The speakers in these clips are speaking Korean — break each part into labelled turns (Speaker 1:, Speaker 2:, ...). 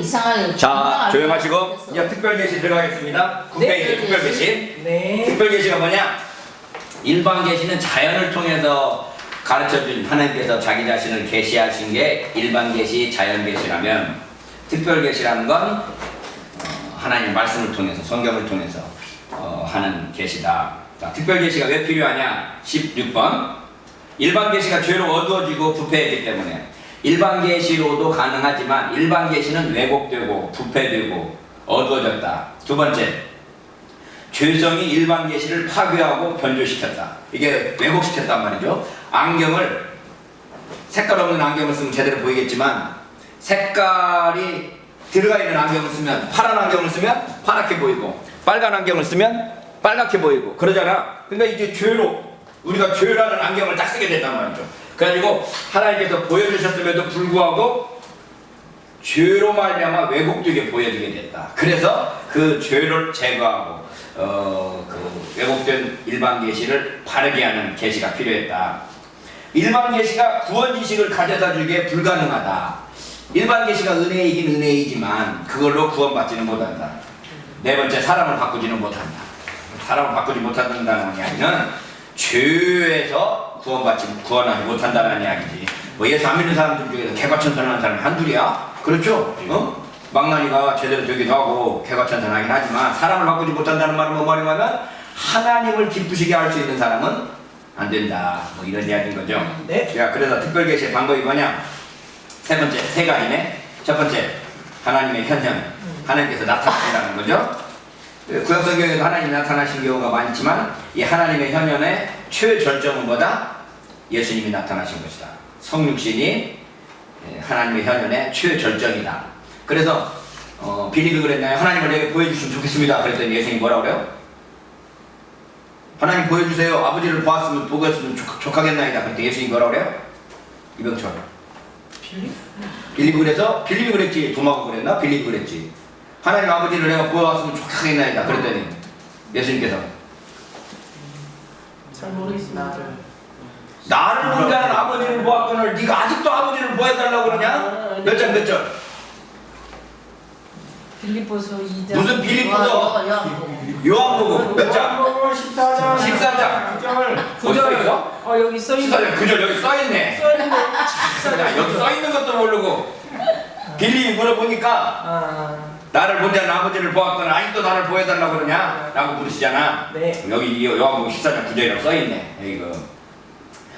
Speaker 1: 이상하게.
Speaker 2: 자, 조용하시고 이제 특별 계시 들어가겠습니다. 9페이지 특별 계시.
Speaker 3: 네.
Speaker 2: 특별 계시가 뭐냐? 일반 계시는 자연을 통해서 가르쳐준 하나님께서 자기 자신을 계시하신 게 일반 계시, 자연 계시라면, 특별 계시라는 건 하나님 말씀을 통해서, 성경을 통해서 하는 계시다. 자, 특별 계시가 왜 필요하냐? 16번. 일반 계시가 죄로 어두워지고 부패했기 때문에 일반 계시로도 가능하지만 일반 계시는 왜곡되고 부패되고 어두워졌다. 두 번째, 죄성이 일반 계시를 파괴하고 변조시켰다. 이게 왜곡시켰단 말이죠. 안경을, 색깔 없는 안경을 쓰면 제대로 보이겠지만 색깔이 들어가 있는 안경을 쓰면, 파란 안경을 쓰면 파랗게 보이고 빨간 안경을 쓰면 빨갛게 보이고 그러잖아. 그러니까 이제 죄로, 우리가 죄라는 안경을 딱 쓰게 됐단 말이죠. 그래가지고 하나님께서 보여주셨음에도 불구하고 죄로 말미암아 왜곡되게 보여지게 됐다. 그래서 그 죄를 제거하고 그 왜곡된 일반 계시를 바르게 하는 계시가 필요했다. 일반 계시가 구원 지식을 가져다 주기에 불가능하다. 일반 계시가 은혜이긴 은혜이지만 그걸로 구원받지는 못한다. 네 번째, 사람을 바꾸지는 못한다. 사람을 바꾸지 못한다는 이야기는 죄에서 구원하지 못한다는 이야기지. 뭐 예수 안 믿는 사람들 중에서 개과천선하는 사람이 한둘이야? 그렇죠? 망나니가 제대로 되기도 하고 개과천선하긴 하지만 사람을 바꾸지 못한다는 말은 뭐 말이냐면 하나님을 기쁘시게 할 수 있는 사람은 안 된다. 뭐 이런 이야기인 거죠.
Speaker 3: 네.
Speaker 2: 자, 그래서 특별 계시의 방법이 뭐냐? 세 번째, 세 가지네. 첫 번째, 하나님의 현현. 하나님께서 나타나신다는 거죠. 구약 성경에도 하나님이 나타나신 경우가 많지만 이 하나님의 현현의 최절정은 뭐다? 예수님이 나타나신 것이다. 성육신이 하나님의 현현의 최절정이다. 그래서 빌립이 그랬나요? 하나님을 내게 보여주시면 좋겠습니다. 그랬더니 예수님이 뭐라고 그래요? 하나님 보여주세요. 아버지를 보았으면 보겠으면 족하겠나이다. 그랬더니 예수님이 뭐라고 그래요? 이병철. 빌립이 그래서 빌립이 그랬지. 도마가 그랬나? 빌립이 그랬지. 하나님 아버지를 내가 보아왔으면 족하겠나이다. 그랬더니 예수님께서
Speaker 3: 잘 모르겠습니다.
Speaker 2: 나를 본 자는 아버지를 보았거늘 네가 아직도 아버지를 보여달라고 그러냐? 몇 장 몇 절?
Speaker 1: 빌립보서 2장.
Speaker 2: 무슨 빌립보서? 요한복음 몇 장?
Speaker 3: 14장.
Speaker 2: 14장.
Speaker 3: 9절.
Speaker 2: 어디 써있어?
Speaker 3: 여기 써있네.
Speaker 2: 14장 9절 여기 써있네.
Speaker 3: 써있는데.
Speaker 2: 야, 여기 써있는 것도 모르고 빌립이 물어보니까 나를 본 자는 아버지를 보았거늘 아직도 나를 보여달라고 그러냐? 라고 물으시잖아.
Speaker 3: 네.
Speaker 2: 여기 요한복음 14장 9절이라고 써있네. 이거.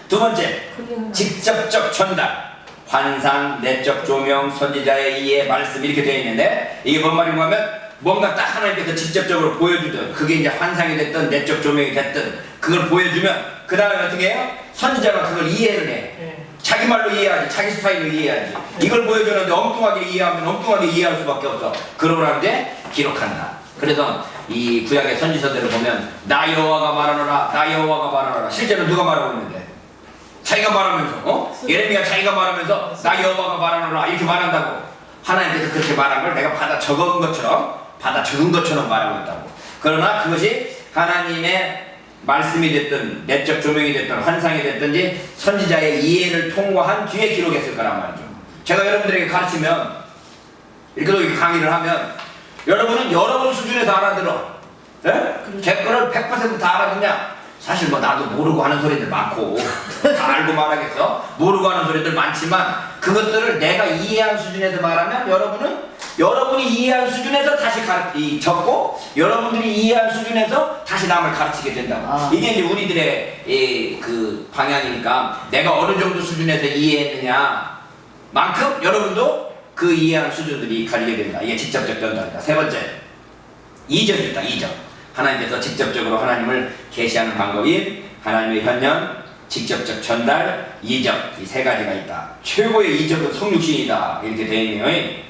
Speaker 2: 두 번째, 직접적 전달. 환상, 내적 조명, 선지자의 이해, 말씀 이렇게 되어 있는데 이게 뭔 말인가 하면 뭔가 딱 하나님께서 직접적으로 보여주든 그게 이제 환상이 됐든 내적 조명이 됐든 그걸 보여주면 그 다음에 어떻게 해요? 선지자가 그걸 이해를 해.
Speaker 3: 네.
Speaker 2: 자기 말로 이해하지, 자기 스타일로 이해하지. 이걸 보여주는데 엉뚱하게 이해하면 엉뚱하게 이해할 수밖에 없어. 그러고 나는데 기록한다. 그래서 이 구약의 선지서들을 보면 나 여호와가 말하노라, 나 여호와가 말하노라. 실제로 누가 말하고 있는데? 자기가 말하면서, 예레미야 자기가 말하면서 나 여호와가 말하노라 이렇게 말한다고. 하나님께서 그렇게 말한 걸 내가 받아 적은 것처럼 말하고 있다고. 그러나 그것이 하나님의 말씀이 됐든 내적 조명이 됐든 환상이 됐든지 선지자의 이해를 통과한 뒤에 기록했을 거란 말이죠. 제가 여러분들에게 가르치면 이렇게 강의를 하면 여러분은 여러분 수준에서 알아들어. 예? 제 거를 100%다 알아듣냐? 사실 뭐 나도 모르고 하는 소리들 많고 다 알고 말하겠어? 모르고 하는 소리들 많지만 그것들을 내가 이해한 수준에서 말하면 여러분이 이해한 수준에서 다시 적고 여러분들이 이해한 수준에서 다시 남을 가르치게 된다고. 이게 이제 우리들의 그 방향이니까 내가 어느 정도 수준에서 이해했느냐 만큼 여러분도 그 이해한 수준들이 가리게 된다. 이게 직접적 전달이다. 세 번째, 2점이 있다. 2점. 하나님께서 직접적으로 하나님을 계시하는 방법이 하나님의 현현, 직접적 전달, 이적 이 세 가지가 있다. 최고의 이적은 성육신이다 이렇게 되어 있네요.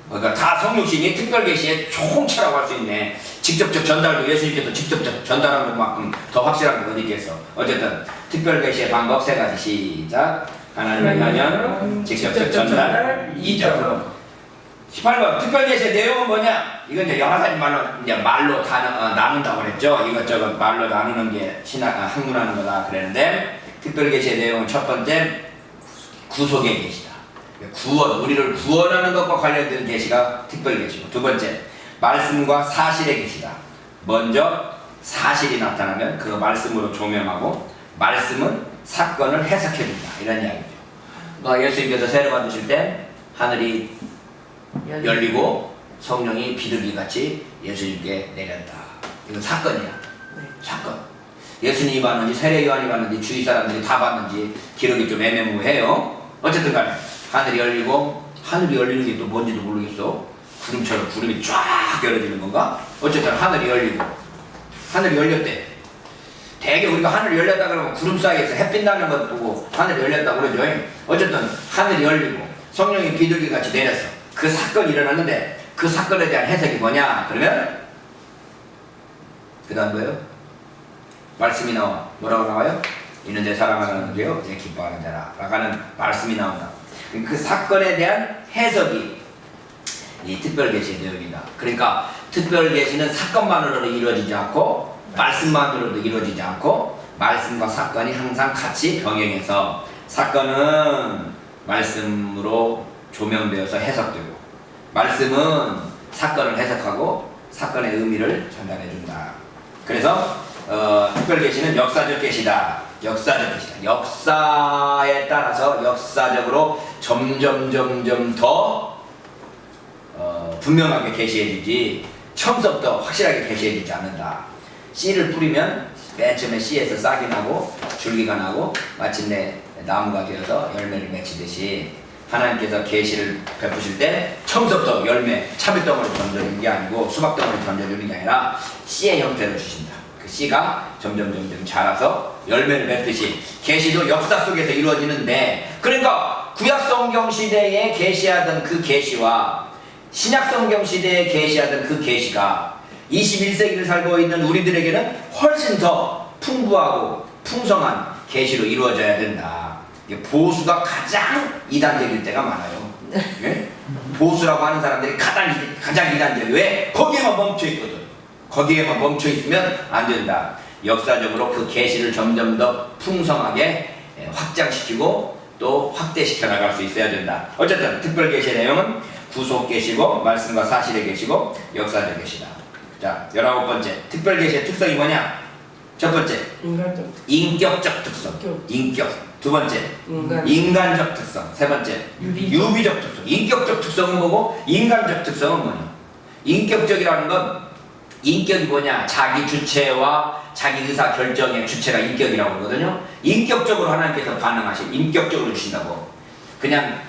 Speaker 2: 그러니까 다 성육신이 특별 계시의 총체라고 할 수 있네. 직접적 전달도 예수님께서 직접적 전달하는 것만큼 더 확실한 건 어디 있겠어. 어쨌든 특별 계시의 방법 세 가지. 시작. 하나님의 현현, 직접적 전달, 이적. 18번 특별 계시의 내용은 뭐냐? 이건 이제 여러 가지 말로 다 나눈다고 그랬죠. 이것저것 말로 나누는 게 학문하는 거다 그랬는데 특별 계시의 내용은 첫 번째 구속의 계시다. 구원, 우리를 구원하는 것과 관련된 계시가 특별 계시고, 두 번째 말씀과 사실의 계시다. 먼저 사실이 나타나면 그 말씀으로 조명하고, 말씀은 사건을 해석해준다, 이런 이야기죠. 그러니까 예수님께서 세례 받으실 때 하늘이 열리고 성령이 비둘기같이 예수님께 내렸다. 이건 사건이야.
Speaker 1: 네.
Speaker 2: 사건. 예수님이 봤는지 세례 요한이 봤는지 주위 사람들이 다 봤는지 기록이 좀 애매모호해요. 어쨌든 간에 하늘이 열리고, 하늘이 열리는 게 또 뭔지도 모르겠어. 구름처럼 구름이 쫙 열어지는 건가? 어쨌든 하늘이 열리고, 하늘이 열렸대. 대개 우리가 하늘이 열렸다 그러면 구름 사이에서 햇빛 나는 것 보고 하늘이 열렸다고 그러죠. 어쨌든 하늘이 열리고 성령이 비둘기같이 내렸어. 그 사건이 일어났는데 그 사건에 대한 해석이 뭐냐? 그러면 그 다음 뭐예요? 말씀이 나와. 뭐라고 나와요? 이는 내 사랑하는 자요, 내 기뻐하는 자라 라고 하는 말씀이 나온다. 그 사건에 대한 해석이 이 특별계시의 내용이다. 그러니까 특별계시는 사건만으로 이루어지지 않고 말씀만으로도 이루어지지 않고, 말씀과 사건이 항상 같이 병행해서 사건은 말씀으로 조명되어서 해석되고, 말씀은 사건을 해석하고 사건의 의미를 전달해준다. 그래서 특별계시는 역사적 계시다. 역사적 계시다. 역사에 따라서 역사적으로 점점 더 분명하게 계시해주지 처음부터 확실하게 계시해주지 않는다. 씨를 뿌리면 맨 처음에 씨에서 싹이 나고 줄기가 나고 마침내 나무가 되어서 열매를 맺히듯이, 하나님께서 계시를 베푸실 때 처음부터 열매, 참외덩어리 던져주는 게 아니고 수박덩어리 던져주는 게 아니라 씨의 형태로 주신다. 그 씨가 점점 자라서 열매를 맺듯이 계시도 역사 속에서 이루어지는데, 그러니까 구약 성경 시대에 계시하던 그 계시와 신약 성경 시대에 계시하던 그 계시가 21세기를 살고 있는 우리들에게는 훨씬 더 풍부하고 풍성한 계시로 이루어져야 된다. 보수가 가장 이단적일 때가 많아요. 예? 보수라고 하는 사람들이 가장 이단적. 왜? 거기에만 멈춰 있거든. 거기에만 멈춰 있으면 안 된다. 역사적으로 그 계시를 점점 더 풍성하게 확장시키고 또 확대시켜 나갈 수 있어야 된다. 어쨌든 특별 계시의 내용은 구속 계시고, 말씀과 사실의 계시고, 역사적 계시다. 자, 19번째 특별 계시의 특성이 뭐냐? 첫 번째, 인격적 특성. 인격. 두 번째, 인간적 특성. 세 번째, 유비적 특성. 인격적 특성은 뭐고, 인간적 특성은 뭐냐? 인격적이라는 건, 인격이 뭐냐? 자기 주체와 자기 의사 결정의 주체가 인격이라고 그러거든요. 인격적으로 하나님께서 반응하시고 인격적으로 주신다고. 그냥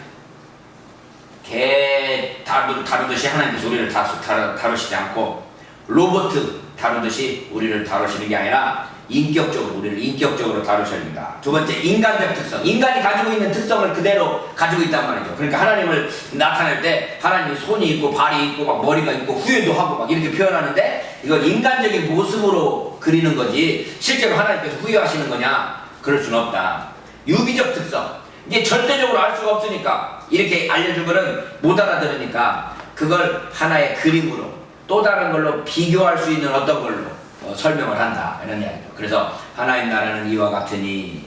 Speaker 2: 개 다루듯이 하나님께서 우리를 다루시지 않고, 로봇 다루듯이 우리를 다루시는 게 아니라 인격적으로 우리를 인격적으로 다루셔야 됩니다. 두 번째, 인간적 특성. 인간이 가지고 있는 특성을 그대로 가지고 있단 말이죠. 그러니까 하나님을 나타낼 때 하나님이 손이 있고 발이 있고 막 머리가 있고 후회도 하고 막 이렇게 표현하는데, 이건 인간적인 모습으로 그리는 거지 실제로 하나님께서 후회하시는 거냐? 그럴 수는 없다. 유비적 특성. 이게 절대적으로 알 수가 없으니까, 이렇게 알려준 거는 못 알아들으니까 그걸 하나의 그림으로 또 다른 걸로 비교할 수 있는 어떤 걸로 설명을 한다, 이런 이야기죠. 그래서 하나님 나라는 이와 같으니,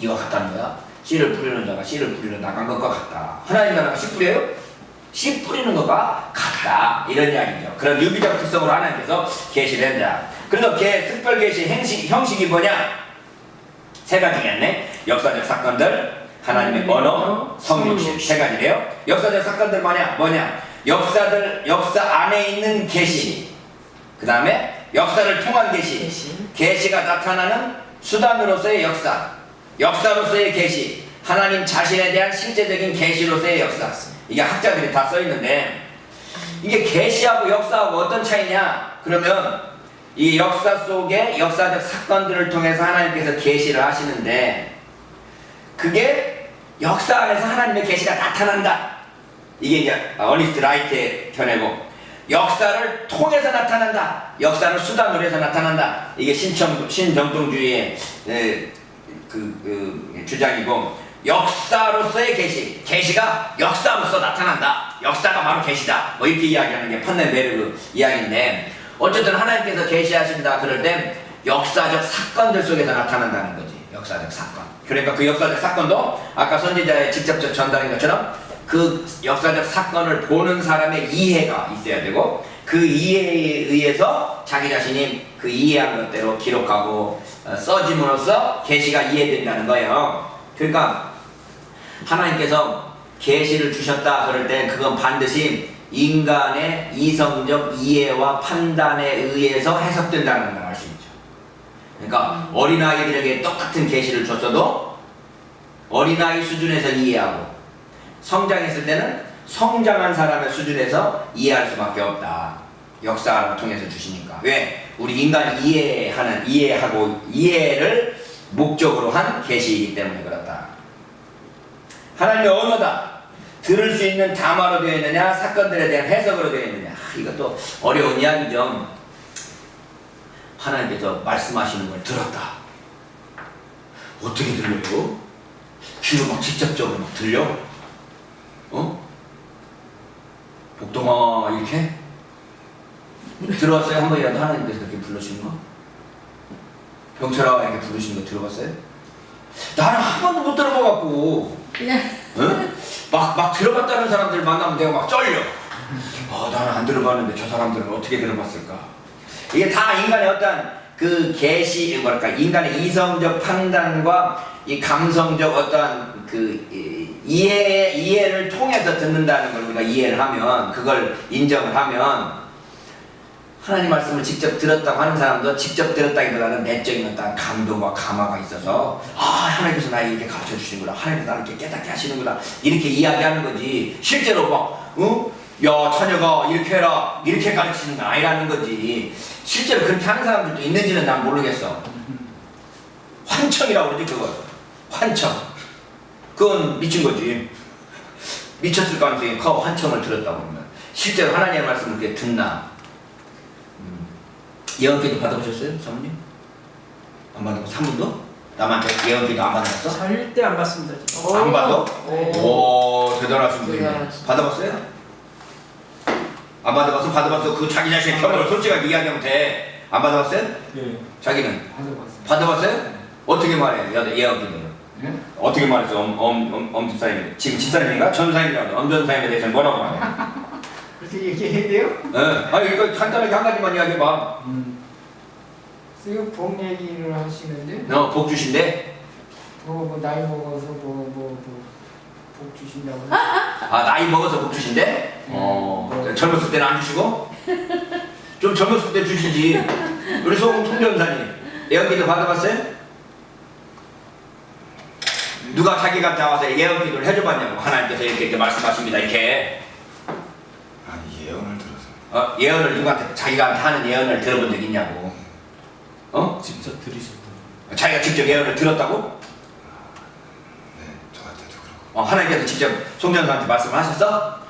Speaker 2: 이와 같다는 거야. 씨를 뿌리는 자가 씨를 뿌리러 나간 것과 같다. 하나님 나라가 씨 뿌려요? 씨 뿌리는 것과 같다, 이런 이야기죠. 그런 유비적 특성으로 하나님께서 계시를 한다. 그래서 특별 계시 형식이 뭐냐? 세 가지겠네. 역사적 사건들, 하나님의 언어, 성육신. 세 가지래요. 역사적 사건들 뭐냐? 역사 안에 있는 계시. 그 다음에 역사를 통한 계시. 계시가 나타나는 수단으로서의 역사. 역사로서의 계시. 하나님 자신에 대한 실제적인 계시로서의 역사. 이게 학자들이 다 써있는데, 이게 계시하고 역사하고 어떤 차이냐? 그러면 이 역사 속에 역사적 사건들을 통해서 하나님께서 계시를 하시는데, 그게 역사 안에서 하나님의 계시가 나타난다. 이게 이제 어니스트 라이트의 견해고, 역사를 통해서 나타난다. 역사를 수단으로 해서 나타난다. 이게 신정통주의의 주장이고, 역사로서의 계시, 계시가 역사로서 나타난다. 역사가 바로 계시다. 뭐 이렇게 이야기하는 게 판넬베르그 이야기인데, 어쨌든 하나님께서 계시하신다 그럴 땐 역사적 사건들 속에서 나타난다는 거지. 역사적 사건. 그러니까 그 역사적 사건도 아까 선지자의 직접적 전달인 것처럼 그 역사적 사건을 보는 사람의 이해가 있어야 되고 그 이해에 의해서 자기 자신이 그 이해한 것대로 기록하고 써짐으로써 계시가 이해된다는 거예요. 그러니까 하나님께서 계시를 주셨다 그럴 때 그건 반드시 인간의 이성적 이해와 판단에 의해서 해석된다는 걸 알 수 있죠. 그러니까 어린아이들에게 똑같은 계시를 줬어도 어린아이 수준에서 이해하고 성장했을 때는 성장한 사람의 수준에서 이해할 수밖에 없다. 역사를 통해서 주시니까. 왜? 우리 인간이 이해하고 이해를 목적으로 한 계시이기 때문에 그렇다. 하나님의 언어다. 들을 수 있는 담화로 되어 있느냐, 사건들에 대한 해석으로 되어 있느냐. 이것도 어려운 이야기죠. 하나님께서 말씀하시는 걸 들었다. 어떻게 들려요? 귀로 막 직접적으로 막 들려? 복동아 이렇게? 들어봤어요? 한 번이라도 하나님께서 그렇게 불러주신 거? 병철아 이렇게 부르신 거 들어봤어요? 나는 한 번도 못 들어봐갖고 응? 막 들어봤다는 사람들 만나면 내가 막 쩔려. 나는 안 들어봤는데 저 사람들은 어떻게 들어봤을까? 이게 다 인간의 어떤 그 계시, 뭐랄까, 인간의 이성적 판단과 이 감성적 어떤 그 이해를 통해서 듣는다는 걸 우리가 이해를 하면, 그걸 인정을 하면, 하나님 말씀을 직접 들었다고 하는 사람도 직접 들었다기보다는 내적인 어떤 감동과 감화가 있어서 하나님께서 나에게 이렇게 가르쳐 주시는구나, 하나님께서 나를 이렇게 깨닫게 하시는구나, 이렇게 이야기하는 거지. 실제로 막 야 처녀가 이렇게 해라 이렇게 가르치는 건 아니라는 거지. 실제로 그렇게 하는 사람들도 있는지는 난 모르겠어. 환청이라고 그러지. 그거 환청, 그건 미친 거지. 미쳤을 가능성이 커. 환청을 들었다고 하면 실제로 하나님의 말씀을 그렇게 듣나. 예언기도 받아보셨어요? 사모님? 안 받아봤어? 한 번도? 남한테 예언기도 안 받아봤어?
Speaker 1: 절대 안 받습니다.
Speaker 2: 안 받아?
Speaker 1: 네.
Speaker 2: 오 대단하신 분이네. 받아봤어요? 안 받아봤어? 받아봤어? 그 자기 자신의 경험을 솔직하게 이야기하면 돼. 안 받아봤어요?
Speaker 1: 네.
Speaker 2: 자기는?
Speaker 1: 받아봤어요.
Speaker 2: 받아봤어요?
Speaker 1: 네.
Speaker 2: 어떻게 말해? 예언기는?
Speaker 1: 네?
Speaker 2: 어떻게 말했어? 엄 집사님, 지금 집사님인가? 전사님이라고. 엄전사님에 대해서 뭐라고 말해?
Speaker 1: 그렇게 얘기해야 돼요?
Speaker 2: 아니 이거 간단하게 한 가지만 이야기해봐.
Speaker 1: 지금 복 얘기를 하시는데
Speaker 2: 복 주신대?
Speaker 1: 뭐 나이 먹어서 복 주신다고
Speaker 2: 나이 먹어서 복 주신대? 젊었을 때는 안 주시고? 좀 젊었을 때 주시지. 우리 송전사님 예언기도 받아봤어요? 누가 자기가 나와서 예언기도를 해줘봤냐고. 하나님께서 이렇게 말씀하십니다 이렇게.
Speaker 3: 아니 예언을 들어서.
Speaker 2: 예언을 누구한테, 자기가 하는 예언을 들어본 적 있냐고.
Speaker 3: 직접 들으셨다.
Speaker 2: 자기가 직접 예언을 들었다고?
Speaker 3: 네, 저한테도 그러고.
Speaker 2: 하나님께서 직접 송전사한테 말씀을 하셨어?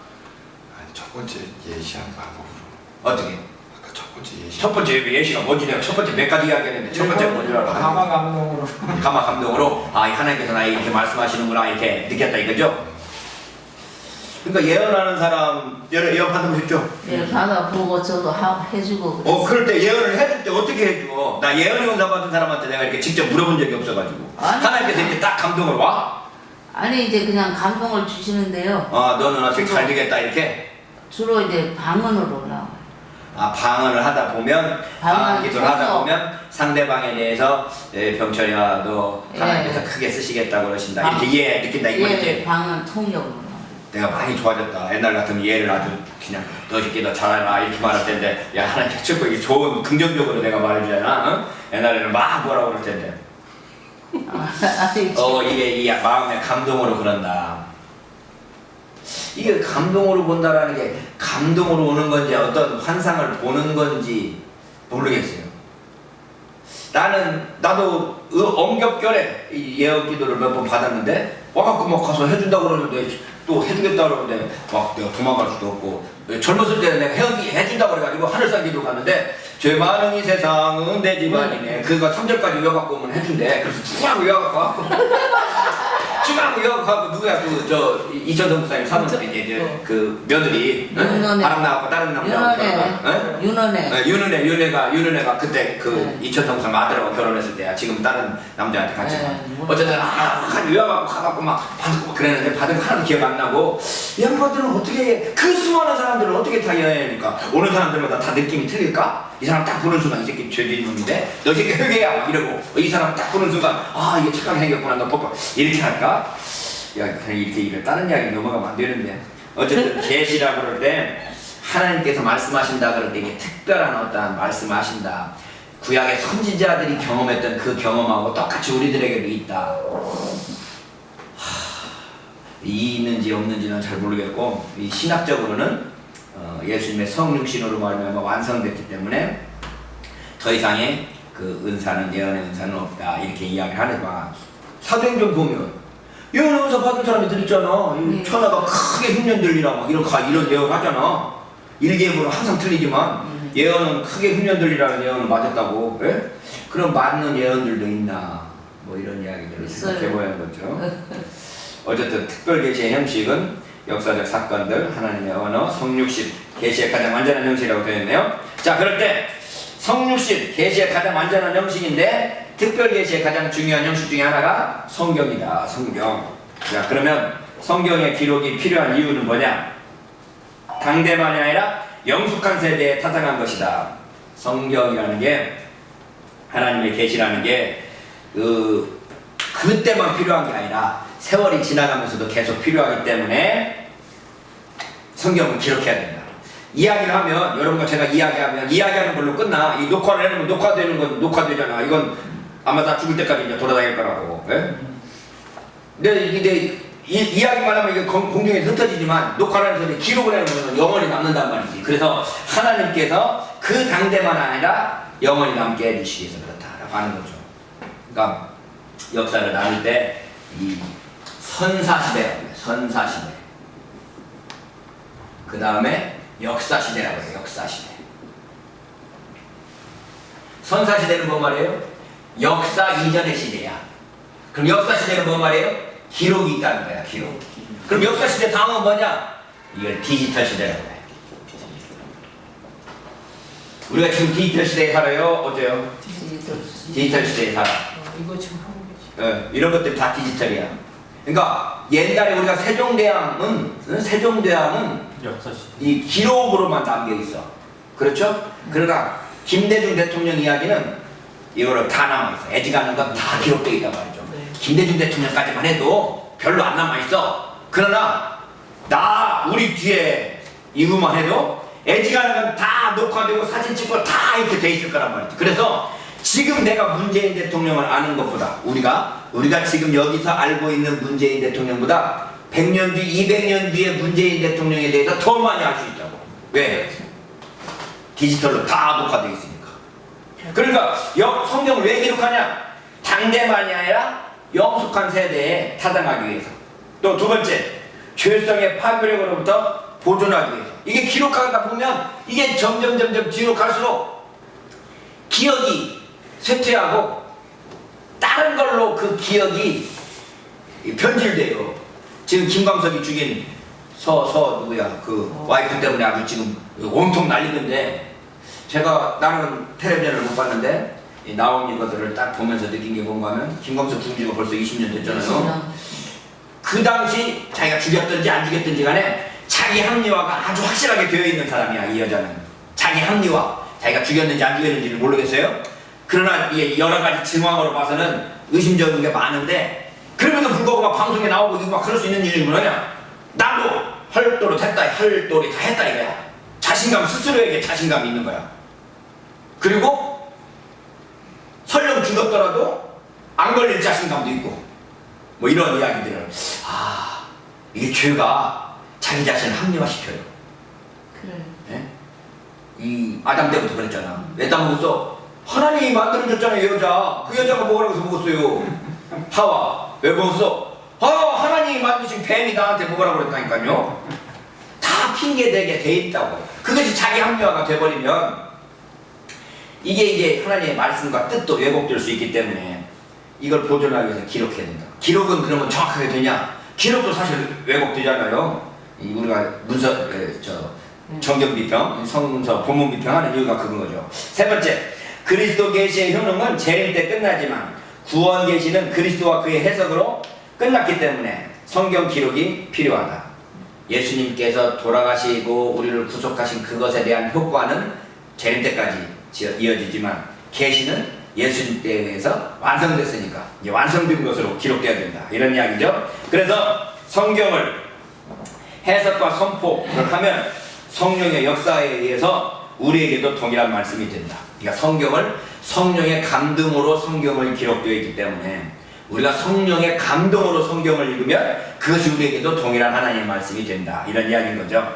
Speaker 3: 아니 첫 번째 예시한 방법으로.
Speaker 2: 어떻게?
Speaker 3: 아까 첫 번째 예시.
Speaker 2: 첫 번째 예시가 뭔지 내가 첫 번째 몇 가지 이야기했는데 첫 번째가 뭔지 알아?
Speaker 1: 가마 감동으로
Speaker 2: 가마 감동으로 하나님께서 나에게 이렇게 말씀하시는구나 이렇게 느꼈다 이거죠? 그러니까 예언하는 사람 예언 받아보셨죠?
Speaker 4: 예, 받아보고 저도 해주고 그랬어요.
Speaker 2: 그럴 때 예언을 해줄 때 어떻게 해줘? 나 예언 용사 받은 사람한테 내가 이렇게 직접 물어본 적이 없어가지고.
Speaker 4: 아니,
Speaker 2: 하나님께서 이렇게 딱 감동을 와?
Speaker 4: 아니 이제 그냥 감동을 주시는데요.
Speaker 2: 너는 어떻게 잘 되겠다 이렇게?
Speaker 4: 주로 이제 방언으로 나와요.
Speaker 2: 방언을 하다 보면, 방언 기도를 하다 보면 상대방에 대해서 병철이야 너 하나님께서 크게 쓰시겠다고 그러신다 이렇게 느낀다 이거지.
Speaker 4: 예, 방언 통역으로 나와요.
Speaker 2: 내가 많이 좋아졌다. 옛날 같으면 얘를 아주 그냥 너 새끼 너 잘해라 이렇게 말할 텐데, 야 하나님 자꾸 이게 좋은 긍정적으로 내가 말해주잖아. 옛날에는 막 뭐라고 그럴 텐데 이게 이 마음의 감동으로 그런다. 이게 감동으로 본다라는 게 감동으로 오는 건지 어떤 환상을 보는 건지 모르겠어요. 나도 엄격결에 예언 기도를 몇 번 받았는데 와갖고 막 가서 해준다고 그러는데 또 해주겠다 그러는데 막 내가 도망갈 수도 없고, 젊었을 때는 내가 해준다고 그래가지고 하늘산 기도 갔는데 죄 많은 이 세상은 내 집안이네 그거 3절까지 외워갖고 오면 해준대. 그래서 쭉 외워갖고 주방 여하고 누구야 그 이천성 목사님 사모님 이제 그 며느리 바람 나왔고 다른 남자 윤은혜가 그때 그 이천성 목사님 아들하고 결혼했을 때야. 지금 다른 남자한테 같이 어쨌든 한 요양하고 가갖고 막 받고 그랬는데 받은 거 하나도 기억 안 나고 이 양반들은 어떻게 그 수많은 사람들은 어떻게 다 여행하니까 오는 사람들마다 다 느낌이 틀릴까? 이 사람 딱 보는 순간 이 새끼 죄진 놈인데 너 새끼 회개야 막 이러고 이 사람 딱 보는 순간 아 이게 착하게 생겼구나 너 뽀뽀 이렇게 할까? 야 그냥 이렇게 다른 이야기 넘어가면 안 되는데 어쨌든 계시라고 그럴 때 하나님께서 말씀하신다 그럴 때 이게 특별한 어떤 말씀을 하신다. 구약의 선지자들이 경험했던 그 경험하고 똑같이 우리들에게도 있다. 있는지 없는지는 잘 모르겠고 이 신학적으로는 예수님의 성육신으로 말하면 완성됐기 때문에 더 이상의 그 은사는 예언의 은사는 없다 이렇게 이야기를 하니까 사도행전 보면 예언의 은사 받은 사람이 있잖아. 천하가 크게 흉년 들리라 막 이런 예언 하잖아. 일기예보는 항상 틀리지만 예언은 크게 흉년 들리라는 예언을 맞았다고. 예? 그럼 맞는 예언들도 있나 뭐 이런 이야기들을 생각해보는 거죠. 어쨌든 특별 계시의 형식은 역사적 사건들, 하나님의 언어, 성육신, 계시의 가장 완전한 형식이라고 되어 있네요. 자, 그럴 때 성육신, 계시의 가장 완전한 형식인데 특별 계시의 가장 중요한 형식 중에 하나가 성경이다. 성경. 자, 그러면 성경의 기록이 필요한 이유는 뭐냐? 당대만이 아니라 영숙한 세대에 타당한 것이다. 성경이라는 게 하나님의 계시라는 게 그때만 필요한 게 아니라 세월이 지나가면서도 계속 필요하기 때문에 성경은 기록해야 된다. 이야기를 하면 여러분과 제가 이야기하는 걸로 끝나. 이 녹화를 해놓으면 녹화되는 건 녹화되잖아. 이건 아마 다 죽을 때까지 이제 돌아다닐 거라고. 예? 근데 이야기만 하면 이게 공중에서 흩어지지만 녹화를 해서 기록을 해놓으면 영원히 남는단 말이지. 그래서 하나님께서 그 당대만 아니라 영원히 남게 해주시기 위해서 그렇다라고 하는 거죠. 그러니까 역사를 나눌 때 이 선사시대라고 해요. 선사시대. 그 다음에 역사시대라고 해요. 역사시대. 선사시대는 뭔 말이에요? 역사 이전의 시대야. 그럼 역사시대는 뭔 말이에요? 기록이 있다는 거야. 기록. 그럼 역사시대 다음은 뭐냐? 이걸 디지털 시대라고 해. 우리가 지금 디지털 시대에 살아요? 어때요? 디지털 시대에 살아.
Speaker 1: 이거 지금 하고 계시.
Speaker 2: 이런 것들 다 디지털이야. 그러니까 옛날에 우리가 세종대왕은 이 기록으로만 남겨 있어. 그렇죠? 그러나 김대중 대통령 이야기는 이거를 다 남아 있어. 애지간한 건 다 기록되어 있단 말이죠. 김대중 대통령까지만 해도 별로 안 남아 있어. 그러나 우리 뒤에 이후만 해도 애지간한 건 다 녹화되고 사진 찍고 다 이렇게 돼 있을 거란 말이지. 그래서 지금 내가 문재인 대통령을 아는 것보다 우리가 지금 여기서 알고 있는 문재인 대통령보다 100년 뒤, 200년 뒤에 문재인 대통령에 대해서 더 많이 알 수 있다고. 왜? 디지털로 다 녹화되어 있으니까. 그러니까 성경을 왜 기록하냐? 당대만이 아니라 영숙한 세대에 타당하기 위해서. 또 두 번째, 죄성의 파괴력으로부터 보존하기 위해서. 이게 기록하다 보면 이게 점점 뒤로 갈수록 기억이 쇠퇴하고 다른 걸로 그 기억이 변질돼요. 지금 김광석이 죽인 누구야 그 와이프 때문에 아주 지금 온통 난리는데 나는 텔레비전을 못 봤는데 나온 이것들을 딱 보면서 느낀 게 뭔가 하면 김광석 죽은 지가 벌써 20년 됐잖아요. 그 당시 자기가 죽였든지 안 죽였든지 간에 자기 합리화가 아주 확실하게 되어 있는 사람이야. 이 여자는 자기 합리화, 자기가 죽였는지 안 죽였는지를 모르겠어요. 그러나 이게 여러 가지 증황으로 봐서는 의심적인 게 많은데 그럼에도 불구하고 막 방송에 나오고 이거 막 그럴 수 있는 이유는 뭐냐? 나도 헐도로 다 했다 이거야. 자신감, 스스로에게 자신감이 있는 거야. 그리고 설령 죽었더라도 안 걸릴 자신감도 있고 뭐 이런 이야기들을 이게 죄가 자기 자신을 합리화시켜요.
Speaker 4: 그래.
Speaker 2: 네? 이 아담 때부터 그랬잖아. 왜 따먹었어? 하나님이 만들어줬잖아. 이 여자. 그 여자가 먹으라고 해서 먹었어요. 하와. 왜 먹었어? 하나님이 만드신 뱀이 나한테 먹으라고 그랬다니까요. 다 핑계대게 돼 있다고. 그것이 자기 합리화가 돼버리면 이게 이제 하나님의 말씀과 뜻도 왜곡될 수 있기 때문에 이걸 보존하기 위해서 기록해야 된다. 기록은 그러면 정확하게 되냐? 기록도 사실 왜곡되잖아요. 우리가 정경 비평, 성서 본문 비평하는 이유가 그건 거죠. 세 번째, 그리스도 계시의 효능은 재림 때 끝나지만 구원 계시는 그리스도와 그의 해석으로 끝났기 때문에 성경 기록이 필요하다. 예수님께서 돌아가시고 우리를 구속하신 그것에 대한 효과는 재림 때까지 이어지지만 계시는 예수님 때에 의해서 완성됐으니까 이제 완성된 것으로 기록되어야 된다. 이런 이야기죠. 그래서 성경을 해석과 선포를 하면 성령의 역사에 의해서 우리에게도 동일한 말씀이 된다. 그러니까 성경을 성령의 감동으로 성경을 기록되어 있기 때문에 우리가 성령의 감동으로 성경을 읽으면 그것이 우리에게도 동일한 하나님의 말씀이 된다. 이런 이야기인 거죠.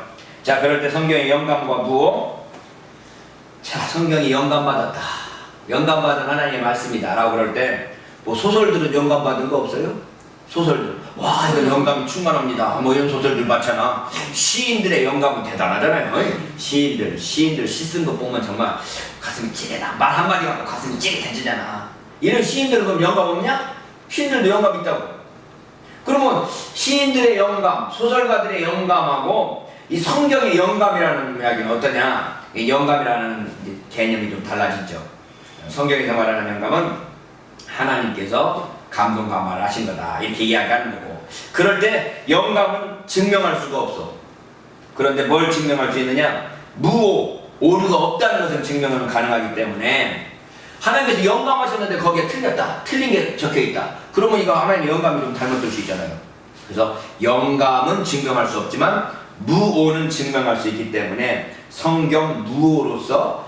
Speaker 2: 자, 그럴 때 성경의 영감과 무엇? 자, 성경이 영감받았다. 영감받은 하나님의 말씀이다. 라고 그럴 때 뭐 소설들은 영감받은 거 없어요? 소설들. 와, 이건 영감이 충만합니다. 뭐 이런 소설들 많잖아. 시인들의 영감은 대단하잖아요. 시인들 시 쓴 거 보면 정말 가슴이 찌릿하다. 말 한마디 갖고 가슴이 찌릿해지잖아. 이런 시인들은 그럼 영감 없냐? 시인들도 영감 있다고. 그러면 시인들의 영감, 소설가들의 영감하고 이 성경의 영감이라는 이야기는 어떠냐? 이 영감이라는 개념이 좀 달라지죠. 성경에서 말하는 영감은 하나님께서 감동과 말을 하신 거다. 이렇게 이야기하는 거고. 그럴 때 영감은 증명할 수가 없어. 그런데 뭘 증명할 수 있느냐? 무오, 오류가 없다는 것을 증명은 가능하기 때문에 하나님께서 영감하셨는데 거기에 틀렸다. 틀린 게 적혀있다. 그러면 이거 하나님의 영감이 좀 잘못될 수 있잖아요. 그래서 영감은 증명할 수 없지만 무오는 증명할 수 있기 때문에 성경 무오로서